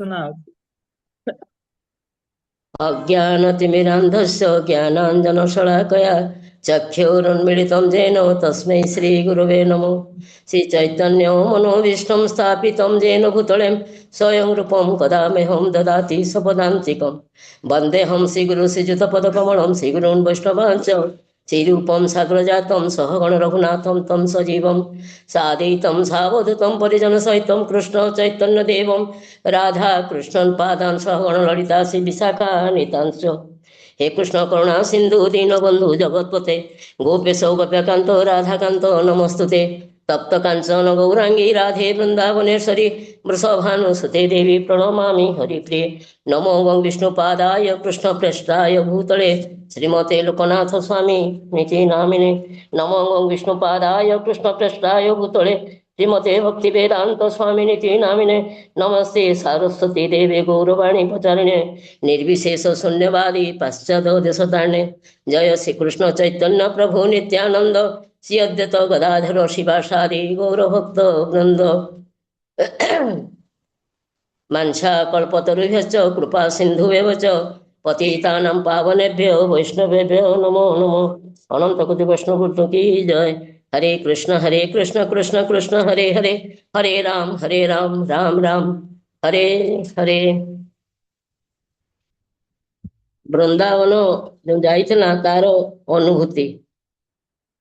सुनाओ। अज्ञानतिमिरान्धस्य ज्ञानाञ्जनशलाकया चक्षुरुन्मीलितं येन तस्मै श्रीगुरवे नमो। श्रीचैतन्यो मनोभीष्टं स्थापितं येन भूतले स्वयं रूपं कदा मह्यं ददाति सपदान्तिकं। वन्देऽहं श्रीगुरुं श्रीयुतपदकमलं श्रीगुरून् वैष्णवांश्च श्रीरूपं साग्रजातं सहगण रघुनाथं तं सजीवं सादयितं सावधूतं परिजनसहितं कृष्ण चैतन्यदेवं राधा कृष्णन पादान सहगण ललिता श्री विशाखा नितांश। हे कृष्ण करुणा सिंधु दीनबंधु जगतपते गोपेश गोप्यकांत राधाकांत नमस्तुते। तप्त कांचन गौरांगी राधे वृंदावनेश्वरी वृषभानुसुते देवी प्रणमामि हरिप्रिये। नमो गं विष्णुपादाय कृष्णप्रेष्ठाय भूतले श्रीमते लोकनाथ स्वामी निति नामिने। नमो गं विष्णुपादाय कृष्णप्रेष्ठाय भूतले श्रीमते भक्ति वेदांत स्वामी निति नामिने। नमस्ते सारस्वती देवे गौरवाणी प्रचारिणे निर्विशेष शून्यवादी पाश्चात्य देशतारिणे। जय श्री कृष्ण चैतन्य प्रभु नित्यानंद श्री अद्वैत गदाधर शिवासादि गौरभक्त वृंद। वाञ्छा कल्पतरुभ्यश्च कृपा सिन्धुभ्यः च पतितानां पावनेभ्यो वैष्णवेभ्यो नमो नमो। अनंत कोटि वैष्णव की जय। हरे कृष्ण कृष्ण कृष्ण हरे हरे हरे राम राम राम हरे हरे। ବୃନ୍ଦାବନ ଯୋଉ ଯାଇଥିଲା ତାର ଅନୁଭୂତି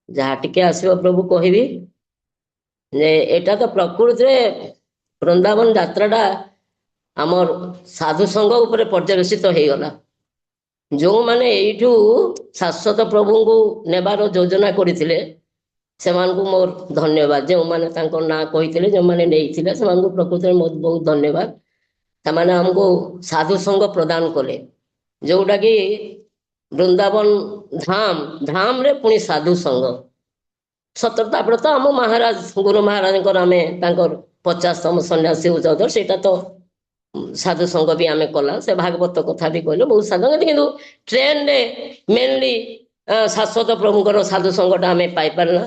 ଯାହା ଟିକେ ଆସିବ ପ୍ରଭୁ କହିବି ଯେ ଏଟା ତ ପ୍ରକୃତିରେ ବୃନ୍ଦାବନ ଯାତ୍ରାଟା ଆମର ସାଧୁ ସଂଘ ଉପରେ ପର୍ଯ୍ୟବେସିତ ହେଇଗଲା। ଯେଉଁମାନେ ଏଇଠୁ ଶାଶ୍ୱତ ପ୍ରଭୁଙ୍କୁ ନେବାର ଯୋଜନା କରିଥିଲେ ସେମାନଙ୍କୁ ମୋର ଧନ୍ୟବାଦ। ଯେଉଁମାନେ ତାଙ୍କ ନାଁ କହିଥିଲେ ଯେଉଁମାନେ ନେଇଥିଲେ ସେମାନଙ୍କୁ ପ୍ରକୃତରେ ବହୁତ ବହୁତ ଧନ୍ୟବାଦ। ସେମାନେ ଆମକୁ ସାଧୁ ସଂଘ ପ୍ରଦାନ କଲେ ଯୋଉଟାକି ବୃନ୍ଦାବନ ଧାମରେ ପୁଣି ସାଧୁ ସଂଘ। ସତର ତାପରେ ତ ଆମ ମହାରାଜ ଗୁରୁ ମହାରାଜଙ୍କର ଆମେ ତାଙ୍କର 50ତମ ସନ୍ନ୍ୟାସୀ ଉଚ୍ଚ ସେଇଟା ତ ସାଧୁ ସଂଘ ବି ଆମେ କଲା। ସେ ଭାଗବତ କଥା ବି କହିଲେ ବହୁତ ସାଧୁ, କିନ୍ତୁ ଟ୍ରେନରେ ମେନଲି ଶାଶ୍ୱତ ପ୍ରଭୁଙ୍କର ସାଧୁ ସଂଘଟା ଆମେ ପାଇପାରିଲା।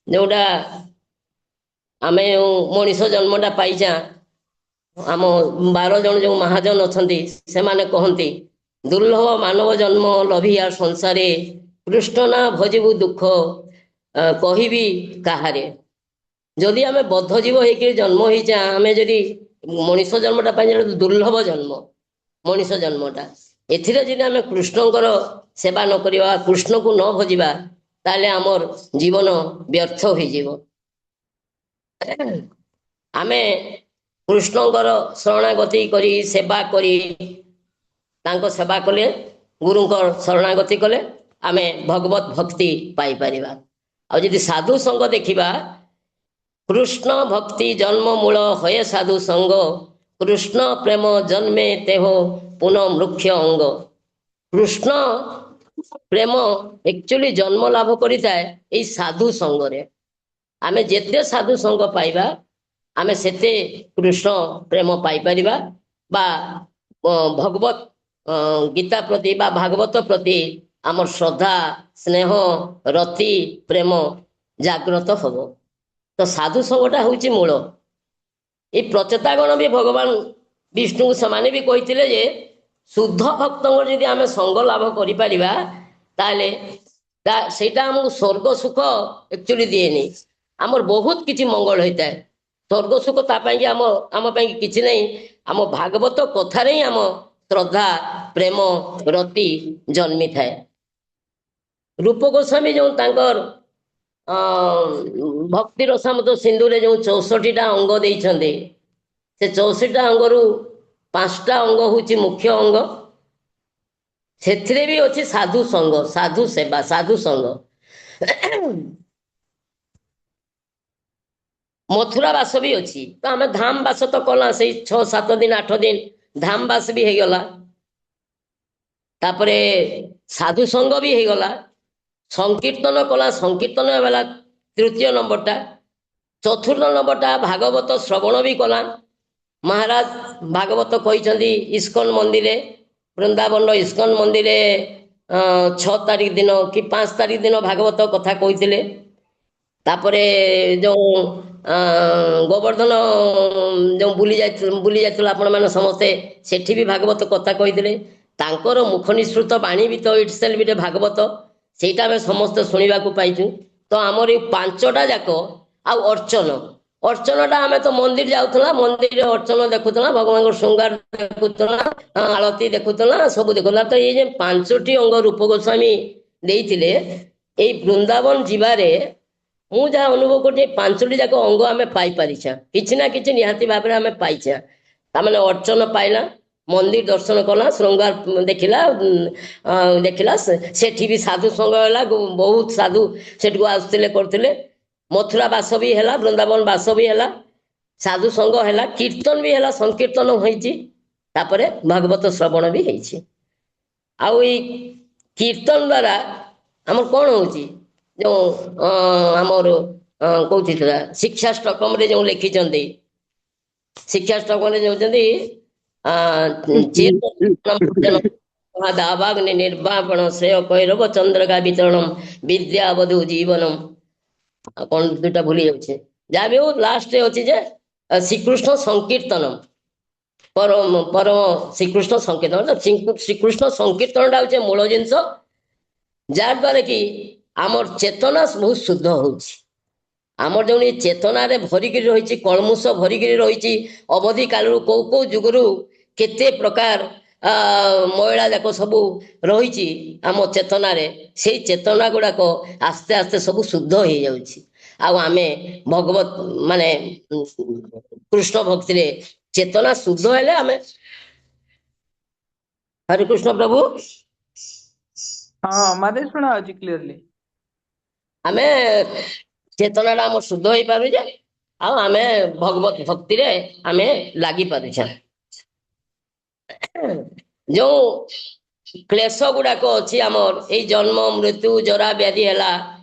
ଯୋଉଟା ଆମେ ମଣିଷ ଜନ୍ମଟା ପାଇଛା ଆମ 12 ଜଣ ଯେଉଁ ମହାଜନ ଅଛନ୍ତି ସେମାନେ କହନ୍ତି ଦୁର୍ଲଭ ମାନବ ଜନ୍ମ ଲଭିଆ ସଂସାରେ କୃଷ୍ଣ ନା ଭଜିବୁ ଦୁଃଖ କହିବି କାହାରେ। ଯଦି ଆମେ ବଦ୍ଧ ଜୀବ ହେଇକି ଜନ୍ମ ହେଇଛା, ଆମେ ଯଦି ମଣିଷ ଜନ୍ମଟା ପାଇଁ ଦୁର୍ଲଭ ଜନ୍ମ ମଣିଷ ଜନ୍ମଟା, ଏଥିରେ ଯଦି ଆମେ କୃଷ୍ଣଙ୍କର ସେବା ନ କରିବା କୃଷ୍ଣକୁ ନ ଭଜିବା ତାହେଲେ ଆମର ଜୀବନ ବ୍ୟର୍ଥ ହୋଇଯିବ। ଆମେ କୃଷ୍ଣଙ୍କର ଶରଣାଗତି କରି ସେବା କରି ତାଙ୍କ ସେବା କଲେ ଗୁରୁଙ୍କ ଶରଣାଗତି କଲେ ଆମେ ଭଗବତ ଭକ୍ତି ପାଇପାରିବା। ଆଉ ଯଦି ସାଧୁ ସଂଘ ଦେଖିବା, କୃଷ୍ଣ ଭକ୍ତି ଜନ୍ମ ମୂଳ ହଏ ସାଧୁ ସଂଘ କୃଷ୍ଣ ପ୍ରେମ ଜନ୍ମେ ତେହ ପୁନଃ ମୁଖ୍ୟ ଅଙ୍ଗ। କୃଷ୍ଣ ପ୍ରେମ ଏକ୍ଚୁଆଲି ଜନ୍ମ ଲାଭ କରିଥାଏ ଏଇ ସାଧୁ ସଂଘରେ। ଆମେ ଯେତେ ସାଧୁ ସଂଘ ପାଇବା ଆମେ ସେତେ କୃଷ୍ଣ ପ୍ରେମ ପାଇପାରିବା ବା ଭଗବତ ଗୀତା ପ୍ରତି ବା ଭାଗବତ ପ୍ରତି ଆମର ଶ୍ରଦ୍ଧା ସ୍ନେହ ରତି ପ୍ରେମ ଜାଗ୍ରତ ହବ। ତ ସାଧୁ ସଂଘଟା ହଉଛି ମୂଳ। ଏଇ ପ୍ରଚେତାଗଣ ବି ଭଗବାନ ବିଷ୍ଣୁଙ୍କୁ ସେମାନେ ବି କହିଥିଲେ ଯେ ଶୁଦ୍ଧ ଭକ୍ତଙ୍କର ଯଦି ଆମେ ସଂଘ ଲାଭ କରିପାରିବା ତାହେଲେ ସେଇଟା ଆମକୁ ସ୍ୱର୍ଗ ସୁଖ ଏକ୍ଚୁଆଲି ଦିଏନି, ଆମର ବହୁତ କିଛି ମଙ୍ଗଳ ହେଇଥାଏ। ସ୍ୱର୍ଗ ସୁଖ ତା ପାଇଁକି ଆମ ପାଇଁ କିଛି ନାହିଁ। ଆମ ଭାଗବତ କଥାରେ ହିଁ ଆମ ଶ୍ରଦ୍ଧା ପ୍ରେମ ରତି ଜନ୍ମିଥାଏ। ରୂପ ଗୋସ୍ୱାମୀ ଯେଉଁ ତାଙ୍କର ଭକ୍ତି ରସାମୃତ ସିନ୍ଧୁରେ ଯେଉଁ 64ଟା ଅଙ୍ଗ ଦେଇଛନ୍ତି, ସେ 64ଟା ଅଙ୍ଗରୁ 5ଟା ଅଙ୍ଗ ହଉଛି ମୁଖ୍ୟ ଅଙ୍ଗ। ସେଥିରେ ବି ଅଛି ସାଧୁ ସଂଘ, ସାଧୁ ସେବା, ସାଧୁ ସଂଘ। ମଥୁରା ବାସ ବି ଅଛି। ତ ଆମେ ଧାମ ବାସ ତ କଲା ସେଇ 6-7 ଦିନ 8 ଦିନ ଧାମ ବାସ ବି ହେଇଗଲା। ତାପରେ ସାଧୁ ସଂଘ ବି ହେଇଗଲା, ସଂକୀର୍ତ୍ତନ କଲା, ସଂକୀର୍ତ୍ତନ ହେଲା ତୃତୀୟ ନମ୍ବରଟା। ଚତୁର୍ଥ ନମ୍ବରଟା ଭାଗବତ ଶ୍ରବଣ ବି କଲା। ମହାରାଜ ଭାଗବତ କହିଛନ୍ତି ଇସ୍କନ ମନ୍ଦିରରେ, ବୃନ୍ଦାବନର ଇସ୍କନ ମନ୍ଦିରରେ 6 ତାରିଖ ଦିନ କି 5 ତାରିଖ ଦିନ ଭାଗବତ କଥା କହିଥିଲେ। ତାପରେ ଯେଉଁ ଗୋବର୍ଦ୍ଧନ ଯେଉଁ ବୁଲି ଯାଇଥିଲୁ ଆପଣମାନେ ସମସ୍ତେ, ସେଠି ବି ଭାଗବତ କଥା କହିଥିଲେ। ତାଙ୍କର ମୁଖ ନିଃସୃତ ବାଣୀ ବି ତ ଇଟ୍ ସେଲ୍ଫ ଗୋଟେ ଭାଗବତ, ସେଇଟା ଆମେ ସମସ୍ତେ ଶୁଣିବାକୁ ପାଇଛୁ। ତ ଆମର ଏଇ ପାଞ୍ଚଟା ଯାକ ଆଉ ଅର୍ଚ୍ଚନଟା ଆମେ ତ ମନ୍ଦିର ଯାଉଥିଲା, ମନ୍ଦିରରେ ଅର୍ଚ୍ଚନ ଦେଖୁଥିଲା, ଭଗବାନଙ୍କର ଶୃଙ୍ଗାର ଦେଖୁଥିଲା, ଆଳତୀ ଦେଖୁଥିଲା, ସବୁ ଦେଖୁଥିଲା। ତ ଏଇ ଯେ 5ଟି ଅଙ୍ଗ ରୂପ ଗୋସ୍ୱାମୀ ଦେଇଥିଲେ, ଏଇ ବୃନ୍ଦାବନ ଯିବାରେ ମୁଁ ଯାହା ଅନୁଭବ କରୁଛି 5ଟି ଯାକ ଅଙ୍ଗ ଆମେ ପାଇପାରିଛେ, କିଛି ନା କିଛି ନିହାତି ଭାବରେ ଆମେ ପାଇଛେ। ତାମାନେ ଅର୍ଚ୍ଚନ ପାଇଲା, ମନ୍ଦିର ଦର୍ଶନ କଲା, ଶୃଙ୍ଗାର ଦେଖିଲା, ସେଠି ବି ସାଧୁ ସଙ୍ଗ ହେଲା, ବହୁତ ସାଧୁ ସେଠିକୁ ଆସୁଥିଲେ କରୁଥିଲେ। ମଥୁରା ବାସ ବି ହେଲା, ବୃନ୍ଦାବନ ବାସ ବି ହେଲା, ସାଧୁ ସଙ୍ଗ ହେଲା, କୀର୍ତ୍ତନ ବି ହେଲା, ସଂକୀର୍ତ୍ତନ ହେଇଛି, ତାପରେ ଭାଗବତ ଶ୍ରବଣ ବି ହେଇଛି। ଆଉ ଏଇ କୀର୍ତ୍ତନ ଦ୍ୱାରା ଆମର କ'ଣ ହଉଛି, ଯେଉଁ ଆମର କୋଉଠି ଥିଲା ଶିକ୍ଷାଷ୍ଟକମରେ ଯେଉଁ ଲେଖିଛନ୍ତି, ଶିକ୍ଷାଷ୍ଟକମରେ ଯାଉଛନ୍ତି ଦାବାଗ୍ନି ନିର୍ବାପଣ ଶ୍ରେୟ କୈରବ ଚନ୍ଦ୍ରକା ବିତରଣମ ବିଦ୍ୟାବଧୁ ଜୀବନମ, କ'ଣ ଦୁଇଟା ଭୁଲି ଯାଉଛି, ଯାହା ବି ହଉ ଲାଷ୍ଟରେ ଅଛି ଯେ ଶ୍ରୀକୃଷ୍ଣ ସଂକୀର୍ତ୍ତନମ, ପରମ ପରମ ଶ୍ରୀକୃଷ୍ଣ ସଂକୀର୍ତ୍ତନ। ଶ୍ରୀକୃଷ୍ଣ ସଂକୀର୍ତ୍ତନଟା ହଉଛି ମୂଳ ଜିନିଷ, ଯାହାଦ୍ୱାରା କି ଆମର ଚେତନା ବହୁତ ଶୁଦ୍ଧ ହଉଛି। ଆମର ଯେଉଁ ଚେତନାରେ ଭରିକିରି ରହିଛି, କଳମୁଷ ଭରିକିରି ରହିଛି, ଅବଧି କାଳରୁ କୋଉ କୋଉ ଯୁଗରୁ କେତେ ପ୍ରକାର ମଇଳା ଯାକ ସବୁ ରହିଛି ଆମ ଚେତନାରେ, ସେଇ ଚେତନା ଗୁଡ଼ାକ ଆସ୍ତେ ଆସ୍ତେ ସବୁ ଶୁଦ୍ଧ ହେଇଯାଉଛି। ଆଉ ଆମେ ଭଗବତ ମାନେ କୃଷ୍ଣ ଭକ୍ତିରେ ଚେତନା ଶୁଦ୍ଧ ହେଲେ ଆମେ, ହରେ କୃଷ୍ଣ ପ୍ରଭୁ, हाँ मते सुना अछि क्लियरली। ଆମେ ଚେତନାଟା ଆମର ଶୁଦ୍ଧ ହେଇପାରୁଛେ, ଆଉ ଆମେ ଭଗବତ ଭକ୍ତିରେ ଆମେ ଲାଗିପାରୁଛେ। ଯେଉଁ କ୍ଲେଶ ଗୁଡ଼ାକ ଅଛି ଆମର, ଏଇ ଜନ୍ମ ମୃତ୍ୟୁ ଜରା ବ୍ୟାଧି ହେଲା,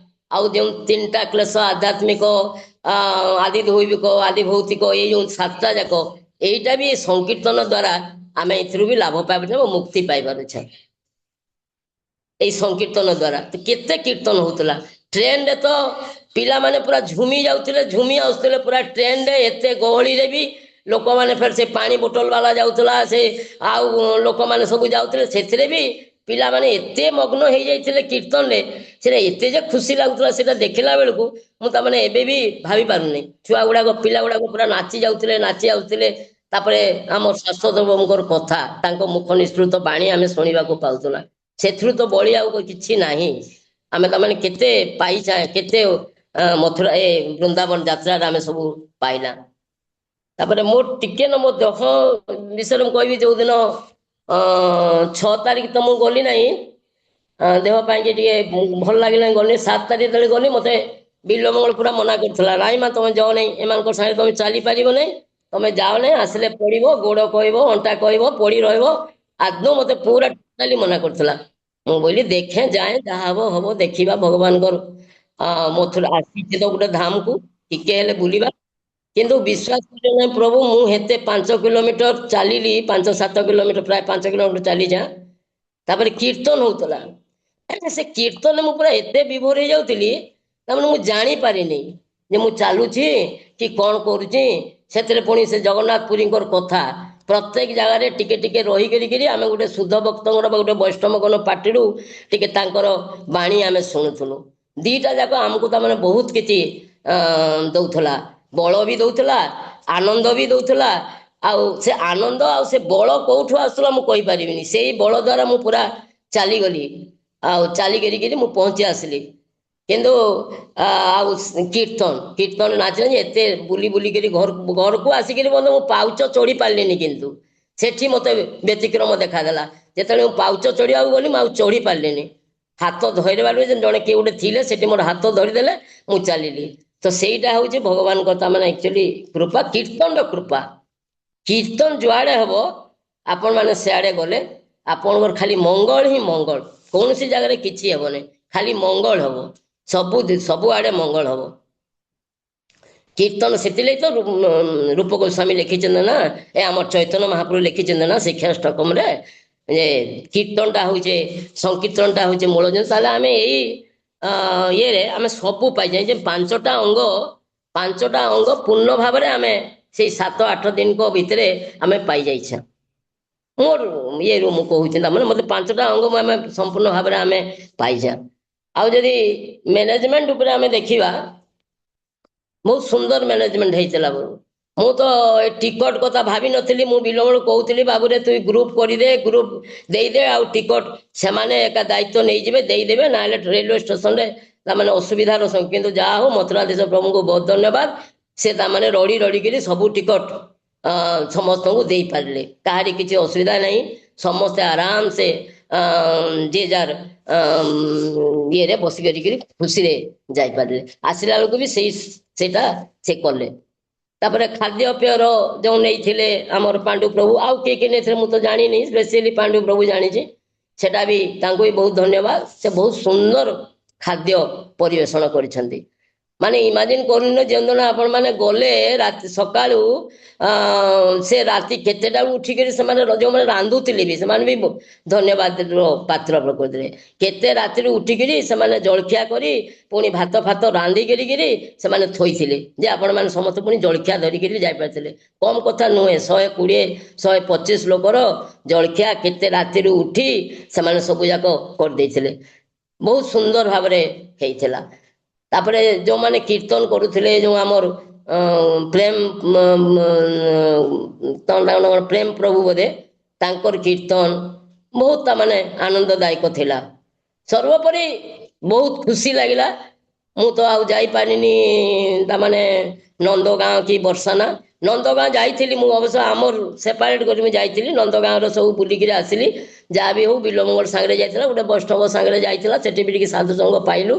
ଆଉ ଯେଉଁ 3ଟା କ୍ଲେଶ ଆଧ୍ୟାତ୍ମିକ, ଆଦି ଦୈବିକ, ଆଦି ଭୌତିକ, ଏଇ ଯେଉଁ 7ଟା ଯାକ, এইটা ବି ସଂକୀର୍ତ୍ତନ ଦ୍ୱାରା ଆମେ ଏଥିରୁ ବି ଲାଭ ପାଇପାରୁଛେ ଓ ମୁକ୍ତି ପାଇପାରୁଛେ। এই ସଂକୀର୍ତ୍ତନ ଦ୍ୱାରା କେତେ କୀର୍ତ୍ତନ ହଉଥିଲା, ଟ୍ରେନରେ ତ ପିଲାମାନେ ପୁରା ଝୁମି ଯାଉଥିଲେ, ଝୁମି ଆସୁଥିଲେ ପୁରା ଟ୍ରେନରେ, ଏତେ ଗହଳିରେ ବି ଲୋକମାନେ, ଫେର ସେ ପାଣି ବୋଟଲ ବାଲା ଯାଉଥିଲା, ସେ ଆଉ ଲୋକମାନେ ସବୁ ଯାଉଥିଲେ, ସେଥିରେ ବି ପିଲାମାନେ ଏତେ ମଗ୍ନ ହେଇଯାଇଥିଲେ କୀର୍ତ୍ତନରେ, ସେଟା ଏତେ ଯେ ଖୁସି ଲାଗୁଥିଲା ସେଟା ଦେଖିଲା ବେଳକୁ, ମୁଁ ତାମାନେ ଏବେ ବି ଭାବି ପାରୁନି। ଛୁଆ ଗୁଡ଼ାକ, ପିଲା ଗୁଡ଼ାକ ପୁରା ନାଚି ଯାଉଥିଲେ, ନାଚି ଆସୁଥିଲେ। ତାପରେ ଆମ ଶାଶ୍ୱତଙ୍କର କଥା, ତାଙ୍କ ମୁଖ ନିଃସୃତ ବାଣୀ ଆମେ ଶୁଣିବାକୁ ପାଉଥିଲା, ସେଥିରୁ ତ ବଳି ଆଉ କିଛି ନାହିଁ। ଆମେ ତାମାନେ କେତେ ପାଇଛା, କେତେ ମଥୁରା ଏ ବୃନ୍ଦାବନ ଯାତ୍ରାରେ ଆମେ ସବୁ ପାଇଲା। ତାପରେ ମୋ ଟିକେ ମୋ ଦେହ ବିଷୟରେ ମୁଁ କହିବି, ଯେଉଁଦିନ 6 ତାରିଖ ତ ମୁଁ ଗଲି ନାହିଁ, ଦେହ ପାଇଁକି ଟିକେ ଭଲ ଲାଗିଲାନି, ଗଲି 7 ତାରିଖ ଯେତେବେଳେ ଗଲି, ମୋତେ ବିଲ୍ୱମଙ୍ଗଳ ପୁରା ମନା କରିଥିଲା, ନାଇଁ ମା ତମେ ଯାଅ ନାହିଁ, ଏମାନଙ୍କ ସାଙ୍ଗରେ ତମେ ଚାଲିପାରିବ ନାହିଁ, ତମେ ଯାଅ ନାହିଁ, ଆସିଲେ ପଡ଼ିବ, ଗୋଡ଼ କହିବ, ଅଣ୍ଟା କହିବ, ପଡ଼ି ରହିବ, ଆଦୌ ମୋତେ ପୁରା ଟୋଟାଲି ମନା କରିଥିଲା। ମୁଁ କହିଲି ଦେଖେ ଯାଏ, ଯାହା ହବ ହବ, ଦେଖିବା ଭଗବାନଙ୍କର ମଥୁରା ଆସିଛି ତ ଗୋଟେ ଧାମକୁ, ଟିକେ ହେଲେ ବୁଲିବା। କିନ୍ତୁ ବିଶ୍ୱାସ କରିବେ ନାହିଁ ପ୍ରଭୁ, ମୁଁ ହେତେ 5 କିଲୋମିଟର ଚାଲିଲି, 5-7 କିଲୋମିଟର, ପ୍ରାୟ 5 କିଲୋମିଟର ଚାଲିଯା, ତାପରେ କୀର୍ତ୍ତନ ହଉଥିଲା, ସେ କୀର୍ତ୍ତନରେ ମୁଁ ପୁରା ଏତେ ବିଭୋର ହେଇଯାଉଥିଲି, ତାମାନେ ମୁଁ ଜାଣିପାରିନି ଯେ ମୁଁ ଚାଲୁଛି କି କ'ଣ କରୁଛି। ସେଥିରେ ପୁଣି ସେ ଜଗନ୍ନାଥ ପୁରୀଙ୍କର କଥା, ପ୍ରତ୍ୟେକ ଜାଗାରେ ଟିକେ ଟିକେ ରହିକରି ଆମେ ଗୋଟେ ଶୁଦ୍ଧ ଭକ୍ତଙ୍କର ବା ଗୋଟେ ବୈଷ୍ଣବଗଣ ପାଟିରୁ ଟିକେ ତାଙ୍କର ବାଣୀ ଆମେ ଶୁଣୁଥିଲୁ। 2ଟା ଯାକ ଆମକୁ ତାମାନେ ବହୁତ କିଛି ଦଉଥିଲା, ବଳ ବି ଦଉଥିଲା, ଆନନ୍ଦ ବି ଦଉଥିଲା। ଆଉ ସେ ଆନନ୍ଦ ଆଉ ସେ ବଳ କୋଉଠୁ ଆସୁଥିଲା ମୁଁ କହିପାରିବିନି, ସେଇ ବଳ ଦ୍ୱାରା ମୁଁ ପୁରା ଚାଲିଗଲି, ଆଉ ଚାଲିକରି ମୁଁ ପହଞ୍ଚି ଆସିଲି। କିନ୍ତୁ ଆଉ କୀର୍ତ୍ତନ କୀର୍ତ୍ତନ ନାଚି ଏତେ ବୁଲି ବୁଲିକରି ଘରକୁ ଆସିକରି ମଧ୍ୟ ମୁଁ ପାଉଛ ଚଢ଼ି ପାରିଲିନି, କିନ୍ତୁ ସେଠି ମୋତେ ବ୍ୟତିକ୍ରମ ଦେଖାଦେଲା। ଯେତେବେଳେ ମୁଁ ପାଉଛ ଚଢ଼ିବାକୁ ଗଲି, ମୁଁ ଆଉ ଚଢ଼ି ପାରିଲିନି, ହାତ ଧରିବା ଜଣେ କିଏ ଗୋଟେ ଥିଲେ, ସେଠି ମୋର ହାତ ଧରିଦେଲେ, ମୁଁ ଚାଲିଲି। ତ ସେଇଟା ହେଉଛି ଭଗବାନଙ୍କ ତାମାନେ ଆକ୍ଚୁଆଲି କୃପା, କୀର୍ତ୍ତନର କୃପା। କୀର୍ତ୍ତନ ଯୁଆଡ଼େ ହବ, ଆପଣମାନେ ସିଆଡ଼େ ଗଲେ ଆପଣଙ୍କର ଖାଲି ମଙ୍ଗଳ ହିଁ ମଙ୍ଗଳ, କୌଣସି ଜାଗାରେ କିଛି ହେବନି, ଖାଲି ମଙ୍ଗଳ ହବ, ସବୁଆଡ଼େ ମଙ୍ଗଳ ହବ। କୀର୍ତ୍ତନ ସେଥିଲାଗି ତ ରୂପ ଗୋସ୍ୱାମୀ ଲେଖିଛନ୍ତି ନା, ଏ ଆମର ଚୈତନ୍ୟ ମହାପ୍ରଭୁ ଲେଖିଛନ୍ତି ନା ଶିକ୍ଷାଷ୍ଟକମରେ, ଯେ କୀର୍ତ୍ତନଟା ହଉଛେ, ସଂକୀର୍ତ୍ତନଟା ହଉଛେ ମୂଳ ଜିନିଷ। ତାହେଲେ ଆମେ ଏଇ ଇଏରେ ଆମେ ସବୁ ପାଇଯାଏ, ଯେ 5ଟା ଅଙ୍ଗ ପାଞ୍ଚଟା ଅଙ୍ଗ ପୂର୍ଣ୍ଣ ଭାବରେ ଆମେ ସେଇ 7-8 ଦିନକ ଭିତରେ ଆମେ ପାଇଯାଇଛେ। ମୋର ଇଏରୁ ମୁଁ କହୁଛି ତାମାନେ ମତେ 5ଟା ଅଙ୍ଗ ଆମେ ସମ୍ପୂର୍ଣ୍ଣ ଭାବରେ ଆମେ ପାଇଛେ। ଆଉ ଯଦି ମ୍ୟାନେଜମେଣ୍ଟ ଉପରେ ଆମେ ଦେଖିବା, ବହୁତ ସୁନ୍ଦର ମ୍ୟାନେଜମେଣ୍ଟ ହେଇଥିଲା। ମୁଁ ତ ଏ ଟିକଟ କଥା ଭାବିନଥିଲି। ମୁଁ ବିଲମଳ କହୁଥିଲି ବାବୁରେ ତୁଇ ଗ୍ରୁପ କରିଦେ, ଗ୍ରୁପ ଦେଇଦେ, ଆଉ ଟିକଟ ସେମାନେ ଏକା ଦାୟିତ୍ୱ ନେଇଯିବେ, ଦେଇଦେବେ, ନହେଲେ ରେଲୱେ ଷ୍ଟେସନରେ ତାମାନେ ଅସୁବିଧାର କିନ୍ତୁ ଯାହା ହଉ ମଥୁରାଧୀଶ ପ୍ରଭୁଙ୍କୁ ବହୁତ ଧନ୍ୟବାଦ। ସେ ତାମାନେ ରଡ଼ି ରଡ଼ିକିରି ସବୁ ଟିକଟ ସମସ୍ତଙ୍କୁ ଦେଇପାରିଲେ। କାହାରି କିଛି ଅସୁବିଧା ନାହିଁ। ସମସ୍ତେ ଆରାମସେ ଯିଏ ଯାହାର ଇଏରେ ବସି କରିକିରି ଖୁସିରେ ଯାଇପାରିଲେ। ଆସିଲା ବେଳକୁ ବି ସେଇଟା ସେ କଲେ। ତାପରେ ଖାଦ୍ୟପେୟର ଯେଉଁ ନେଇଥିଲେ ଆମର ପାଣ୍ଡୁ ପ୍ରଭୁ, ଆଉ କିଏ କିଏ ନେଇଥିଲେ ମୁଁ ତ ଜାଣିନି, ସ୍ପେସିଆଲି ପାଣ୍ଡୁ ପ୍ରଭୁ ଜାଣିଛି। ସେଟା ବି ତାଙ୍କୁ ବି ବହୁତ ଧନ୍ୟବାଦ। ସେ ବହୁତ ସୁନ୍ଦର ଖାଦ୍ୟ ପରିବେଷଣ କରିଛନ୍ତି। ମାନେ ଇମାଜିନ୍ କରୁନ ଯେଉଁଦିନ ଆପଣମାନେ ଗଲେ ରାତି ସକାଳୁ ସେ ରାତି କେତେଟାକୁ ଉଠିକରି ସେମାନେ ଯେଉଁମାନେ ରାନ୍ଧୁଥିଲେ ବି ସେମାନେ ବି ଧନ୍ୟବାଦର ପାତ୍ର ପ୍ରକୃତିରେ। କେତେ ରାତିରୁ ଉଠିକିରି ସେମାନେ ଜଳଖିଆ କରି ପୁଣି ଭାତ ଫାତ ରାନ୍ଧି କରିକିରି ସେମାନେ ଥୋଇଥିଲେ ଯେ ଆପଣମାନେ ସମସ୍ତେ ପୁଣି ଜଳଖିଆ ଧରିକିରି ଯାଇପାରିଥିଲେ। କମ୍ କଥା ନୁହେଁ। 120 125 ଲୋକର ଜଳଖିଆ କେତେ ରାତିରୁ ଉଠି ସେମାନେ ସବୁ ଯାକ କରିଦେଇଥିଲେ। ବହୁତ ସୁନ୍ଦର ଭାବରେ ହେଇଥିଲା। ତାପରେ ଯେଉଁମାନେ କୀର୍ତ୍ତନ କରୁଥିଲେ, ଯେଉଁ ଆମର ପ୍ରେମ ପ୍ରଭୁ ବୋଧେ, ତାଙ୍କର କୀର୍ତ୍ତନ ବହୁତ ତାମାନେ ଆନନ୍ଦଦାୟକ ଥିଲା। ସର୍ବୋପରି ବହୁତ ଖୁସି ଲାଗିଲା। ମୁଁ ତ ଆଉ ଯାଇପାରିନି ତାମାନେ ନନ୍ଦଗାଁ କି ବର୍ଷାନା। ନନ୍ଦଗାଁ ଯାଇଥିଲି ମୁଁ, ଅବଶ୍ୟ ଆମର ସେପାରେଟ୍ କରି ମୁଁ ଯାଇଥିଲି। ନନ୍ଦଗାଁର ସବୁ ବୁଲିକିରି ଆସିଲି। ଯାହା ବି ହଉ ବିଲମଙ୍ଗଳ ସାଙ୍ଗରେ ଯାଇଥିଲା, ଗୋଟେ ବୈଷ୍ଣବ ସାଙ୍ଗରେ ଯାଇଥିଲା, ସେଠି ବି ଟିକେ ସାଧୁସଙ୍ଗ ପାଇଲୁ।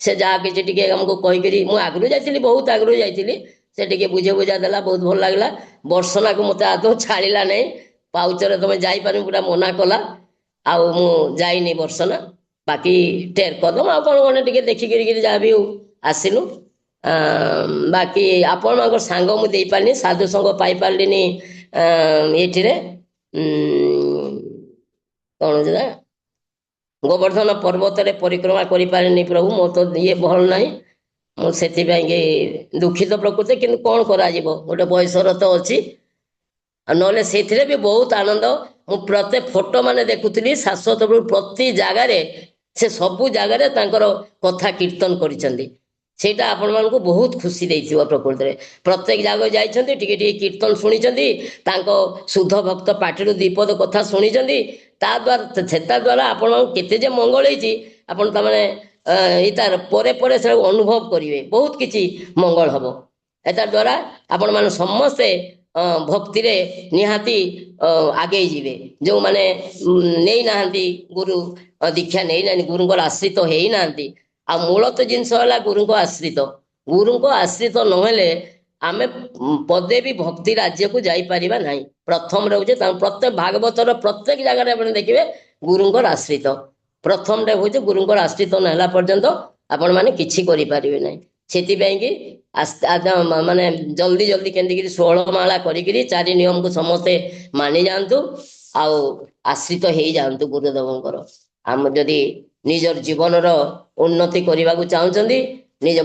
ସେ ଯାହା କିଛି ଟିକେ ଆମକୁ କହିକିରି, ମୁଁ ଆଗରୁ ଯାଇଥିଲି, ବହୁତ ଆଗରୁ ଯାଇଥିଲି, ସେ ଟିକେ ବୁଝେ ବୁଝା ଦେଲା, ବହୁତ ଭଲ ଲାଗିଲା। ବର୍ଷନାକୁ ମୋତେ ଆଦୌ ଛାଡ଼ିଲା ନାହିଁ। ପାଉଚରେ ତମେ ଯାଇପାରିବୁ ପୁରା ମନା କଲା। ଆଉ ମୁଁ ଯାଇନି ବର୍ଷନା। ବାକି ଟେର କଦମ ଆଉ କ'ଣ କ'ଣ ଟିକେ ଦେଖିକିରି ଯାହା ବି ହଉ ଆସିଲୁ। ବାକି ଆପଣମାନଙ୍କର ସାଙ୍ଗ ମୁଁ ଦେଇପାରିନି, ସାଧୁସଙ୍ଗ ପାଇପାରିଲିନି ଏଇଠିରେ କ'ଣ ସେଟା ଗୋବର୍ଦ୍ଧନ ପର୍ବତରେ ପରିକ୍ରମା କରିପାରିନି ପ୍ରଭୁ। ମୋର ତ ଇଏ ଭଲ ନାହିଁ, ମୁଁ ସେଥିପାଇଁକି ଦୁଃଖିତ ପ୍ରକୃତି। କିନ୍ତୁ କ'ଣ କରାଯିବ, ଗୋଟେ ବୟସର ତ ଅଛି। ଆଉ ନହେଲେ ସେଇଥିରେ ବି ବହୁତ ଆନନ୍ଦ। ମୁଁ ପ୍ରତ୍ୟେକ ଫଟୋ ମାନେ ଦେଖୁଥିଲି, ଶାଶ୍ୱତ ପ୍ରଭୁ ପ୍ରତି ଜାଗାରେ, ସେ ସବୁ ଜାଗାରେ ତାଙ୍କର କଥା କୀର୍ତ୍ତନ କରିଛନ୍ତି। ସେଇଟା ଆପଣମାନଙ୍କୁ ବହୁତ ଖୁସି ଦେଇଥିବ ପ୍ରକୃତିରେ। ପ୍ରତ୍ୟେକ ଜାଗାକୁ ଯାଇଛନ୍ତି, ଟିକେ ଟିକେ କୀର୍ତ୍ତନ ଶୁଣିଛନ୍ତି, ତାଙ୍କ ଶୁଦ୍ଧ ଭକ୍ତ ପାଟିରୁ ଦ୍ୱିପଦ କଥା ଶୁଣିଛନ୍ତି। ତା ଦ୍ୱାରା ସେଟା ଦ୍ୱାରା ଆପଣଙ୍କୁ କେତେ ଯେ ମଙ୍ଗଳ ହେଇଛି ଆପଣ ତାମାନେ ତାର ପରେ ପରେ ସେଟାକୁ ଅନୁଭବ କରିବେ। ବହୁତ କିଛି ମଙ୍ଗଳ ହବ ଏଟା ଦ୍ୱାରା। ଆପଣମାନେ ସମସ୍ତେ ଭକ୍ତିରେ ନିହାତି ଆଗେଇ ଯିବେ। ଯେଉଁମାନେ ନେଇନାହାନ୍ତି ଗୁରୁ ଦୀକ୍ଷା ନେଇନାହାନ୍ତି, ଗୁରୁଙ୍କର ଆଶ୍ରିତ ହେଇନାହାନ୍ତି। ଆଉ ମୂଳ ତ ଜିନିଷ ହେଲା ଗୁରୁଙ୍କ ଆଶ୍ରିତ। ଗୁରୁଙ୍କ ଆଶ୍ରିତ ନହେଲେ ଆମେ ପଦେ ବି ଭକ୍ତି ରାଜ୍ୟକୁ ଯାଇପାରିବା ନାହିଁ। ପ୍ରଥମରେ ହଉଛି ପ୍ରତ୍ୟେକ ଭାଗବତର ପ୍ରତ୍ୟେକ ଜାଗାରେ ଆପଣ ଦେଖିବେ ଗୁରୁଙ୍କର ଆଶ୍ରିତ। ପ୍ରଥମରେ ହଉଛି ଗୁରୁଙ୍କର ଆଶ୍ରିତ ନ ହେଲା ପର୍ଯ୍ୟନ୍ତ ଆପଣମାନେ କିଛି କରିପାରିବେ ନାହିଁ। ସେଥିପାଇଁକି ମାନେ ଜଲ୍ଦି ଜଲ୍ଦି କେମିତିକିରି 16 ମାଳା କରିକିରି 4 ନିୟମକୁ ସମସ୍ତେ ମାନି ଯାଆନ୍ତୁ ଆଉ ଆଶ୍ରିତ ହେଇଯାଆନ୍ତୁ ଗୁରୁଦେବଙ୍କର। ଆମ ଯଦି ନିଜର ଜୀବନର ଉନ୍ନତି କରିବାକୁ ଚାହୁଁଛନ୍ତି, ନିଜ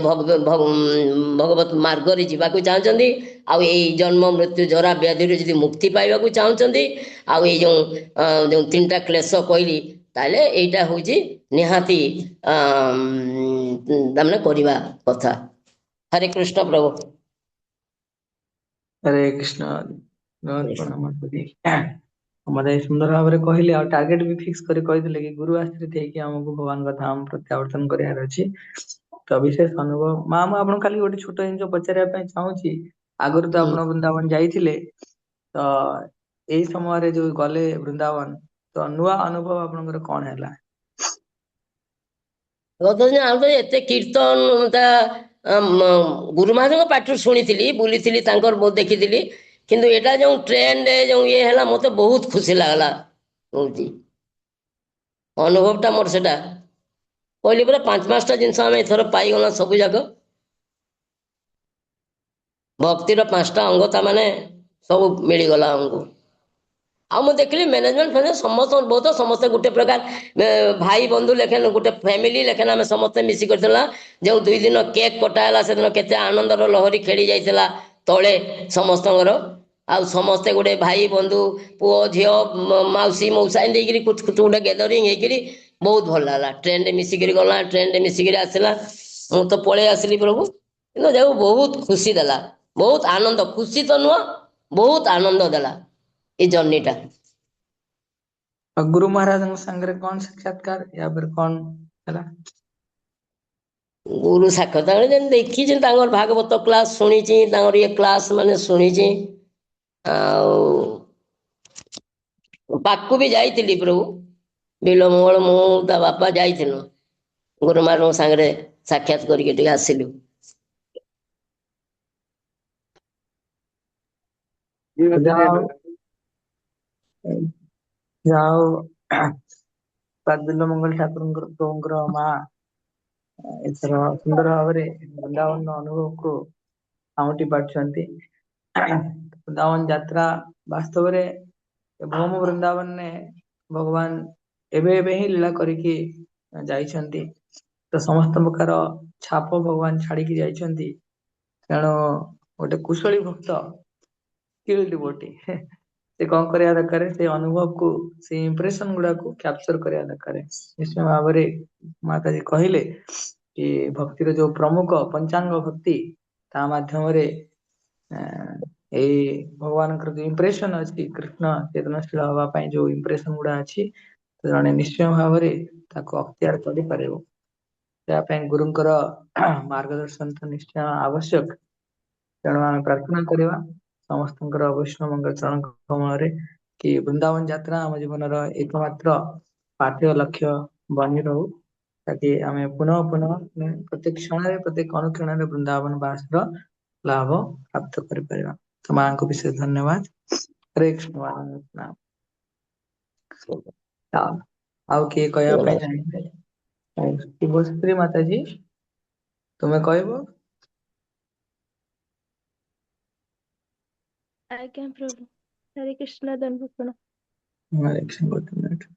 ଭଗବତ ମାର୍ଗରେ ଯିବାକୁ ଚାହୁଁଛନ୍ତି, ଆଉ ଏଇ ଜନ୍ମ ମୃତ୍ୟୁ ଜରା ବ୍ୟାଧିରୁ ଯଦି ମୁକ୍ତି ପାଇବାକୁ ଚାହୁଁଛନ୍ତି, ଆଉ ଏଇ ଯେଉଁ 3ଟା କ୍ଲେଶ କହିଲି, ତାହେଲେ ଏଇଟା ହଉଛି ନିହାତି ତାମାନେ କରିବା କଥା। ହରେ କୃଷ୍ଣ ପ୍ରଭୁ। ହରେ କୃଷ୍ଣ। ମତେ ସୁନ୍ଦର ଭାବରେ କହିଲେ, ଆଉ ଟାର୍ଗେଟ ବି ଫିକ୍ସ କରି କହିଥିଲେ କି ଗୁରୁ ଆଶ୍ରିତ ହେଇକି ଆମକୁ ଭଗବାନଙ୍କ ଧାମ ପ୍ରତ୍ୟାବର୍ତ୍ତନ କରିବାର ଅଛି। ତ ବିଶେଷ ଅନୁଭବ। ମା, ମୁଁ ଆପଣଙ୍କୁ ଖାଲି ଗୋଟେ ଛୋଟ ଜିନିଷ ପଚାରିବା ପାଇଁ ଚାହୁଁଛି। ଆଗରୁ ତ ଆପଣ ବୃନ୍ଦାବନ ଯାଇଥିଲେ, ତ ଏଇ ସମୟରେ ଯୋଉ ଗଲେ ବୃନ୍ଦାବନ, ତ ନୂଆ ଅନୁଭବ ଆପଣଙ୍କର କଣ ହେଲା? ଏତେ କୀର୍ତ୍ତନ ତା ଗୁରୁମାଙ୍କ ପାଟିରୁ ଶୁଣିଥିଲି, ବୁଲିଥିଲି, ତାଙ୍କର ବହୁତ ଦେଖିଥିଲି। କିନ୍ତୁ ଏଟା ଯେଉଁ ଟ୍ରେନରେ ଯେଉଁ ଇଏ ହେଲା, ମତେ ବହୁତ ଖୁସି ଲାଗିଲା। ହଉଛି ଅନୁଭବଟା ମୋର ସେଟା। କହିଲି ପୁରା 5-5ଟା ଜିନିଷ ଆମେ ଏଥର ପାଇଗଲା ସବୁ ଯାକ। ଭକ୍ତିର 5ଟା ଅଙ୍ଗ ତା ମାନେ ସବୁ ମିଳିଗଲା ଆମକୁ। ଆଉ ମୁଁ ଦେଖିଲି ମ୍ୟାନେଜମେଣ୍ଟ ଫାନେଜମେଣ୍ଟ ସମସ୍ତଙ୍କର ବହୁତ ସମସ୍ତେ ଗୋଟେ ପ୍ରକାର ଭାଇ ବନ୍ଧୁ ଲେଖେନ ଗୋଟେ ଫ୍ୟାମିଲି ଲେଖେନ ଆମେ ସମସ୍ତେ ମିଶି କରିଥିଲା। ଯେଉଁ 2 ଦିନ କେକ୍ କଟା ହେଲା ସେଦିନ କେତେ ଆନନ୍ଦର ଲହରୀ ଖେଳି ଯାଇଥିଲା ତଳେ ସମସ୍ତଙ୍କର। ଆଉ ସମସ୍ତେ ଗୋଟେ ଭାଇ ବନ୍ଧୁ ପୁଅ ଝିଅ ମାଉସୀ ମଉସା ଏମିତି ହେଇକିରି ଗୋଟେ ଗ୍ୟାଦରିଂ ହେଇକିରି ବହୁତ ଭଲ ଲାଗିଲା। ଟ୍ରେନରେ ମିଶିକିରି ଗଲା, ଟ୍ରେନରେ ମିଶିକିରି ଆସିଲା। ମୁଁ ତ ପଳେଇ ଆସିଲି ପ୍ରଭୁ, କିନ୍ତୁ ଯାଉ ବହୁତ ଖୁସି ଦେଲା, ବହୁତ ଆନନ୍ଦ, ଖୁସି ତ ନୁହଁ ବହୁତ ଆନନ୍ଦ ଦେଲା ଏ ଜର୍ଣ୍ଣିଟା। ଆଉ ଗୁରୁ ମହାରାଜଙ୍କ ସାଙ୍ଗରେ କଣ ସାକ୍ଷାତକାର ୟା ପରେ କଣ ହେଲା? ଗୁରୁ ସାକ୍ଷାତ ଯେମିତି ଦେଖିଛି ତାଙ୍କର ଭାଗବତ କ୍ଲାସ ଶୁଣିଛି, ତାଙ୍କର ଇଏ କ୍ଲାସ ମାନେ ଶୁଣିଛି। ଆଉ ପାଖକୁ ବି ଯାଇଥିଲି ପ୍ରଭୁ ବିଲମଙ୍ଗଳ, ମୁଁ ତା ବାପା ଯାଇଥିଲୁ ଗୁରୁମାଙ୍କ ସାଙ୍ଗରେ ସାକ୍ଷାତ କରିକି ଟିକେ ଆସିଲୁ। ଯାଉ ବିଲମଙ୍ଗଲ ଠାକୁରଙ୍କର ପ୍ରଭୁଙ୍କର ମା ଏଥର ସୁନ୍ଦର ଭାବରେ ବୃନ୍ଦାବନ ଅନୁଭବକୁ ସାଉଁଟି ପାରୁଛନ୍ତି। ବୃନ୍ଦାବନ ଯାତ୍ରା ବାସ୍ତବରେ ଭୌମ ବୃନ୍ଦାବନରେ ଭଗବାନ ଏବେ ଏବେ ହିଁ ଲୀଳା କରିକି ଯାଇଛନ୍ତି। ତ ସମସ୍ତ ପ୍ରକାର ଛାପ ଭଗବାନ ଛାଡିକି ଯାଇଛନ୍ତି। ତେଣୁ ଗୋଟେ କୁଶଳୀ ଭକ୍ତ, ସ୍କିଲ୍ ଡିଭୋଟି, ସେ କଣ କରିବା ଦରକାର, ସେ ଅନୁଭବକୁ, ସେ ଇମ୍ପ୍ରେସନ ଗୁଡାକୁ କ୍ୟାପଚର କରିବା ଦରକାର। ନିଶ୍ଚୟ ଭାବରେ ମାତାଜୀ କହିଲେ କି ଭକ୍ତିର ଯୋଉ ପ୍ରମୁଖ ପଞ୍ଚାଙ୍ଗ ଭକ୍ତି, ତା ମାଧ୍ୟମରେ ଏଇ ଭଗବାନଙ୍କର ଯୋଉ ଇମ୍ପ୍ରେସନ ଅଛି, କୃଷ୍ଣ ଚେତନଶୀଳ ହବା ପାଇଁ ଯୋଉ ଇମ୍ପ୍ରେସନ ଗୁଡା ଅଛି, ତ ଜଣେ ନିଶ୍ଚୟ ଭାବରେ ତାକୁ ଅକ୍ତିଆର କରିପାରିବ। ତା ପାଇଁ ଗୁରୁଙ୍କର ମାର୍ଗଦର୍ଶନ ତ ନିଶ୍ଚୟ ଆବଶ୍ୟକ। ତେଣୁ ଆମେ ପ୍ରାର୍ଥନା କରିବା ସମସ୍ତଙ୍କର ବୈଷ୍ଣବ ମଙ୍ଗଳ ଚରଣଙ୍କ କମଳରେ କି ବୃନ୍ଦାବନ ଯାତ୍ରା ଆମ ଜୀବନର ଏକମାତ୍ର ପାଠ୍ୟ ଲକ୍ଷ୍ୟ ବନି ରହୁ, ତାକି ଆମେ ପୁନଃ ପୁନଃ ପ୍ରତ୍ୟେକ କ୍ଷଣରେ ପ୍ରତ୍ୟେକ ଅନୁକ୍ଷଣରେ ବୃନ୍ଦାବନ ବାସର ଲାଭ ପ୍ରାପ୍ତ କରିପାରିବା। ତ ମାଙ୍କୁ ବିଶେଷ ଧନ୍ୟବାଦ। ହରେ କୃଷ୍ଣ। ଆଉ କିଏ କହିବା ପାଇଁ ଚାହିଁବେ? ଶିବଶ୍ରୀ ମାତାଜୀ, ତୁମେ କହିବ? ଆଜ୍ଞା ପ୍ରଭୁ, ହରେ କୃଷ୍ଣ ଦଣ୍ଡ। ହରେ କୃଷ୍ଣ।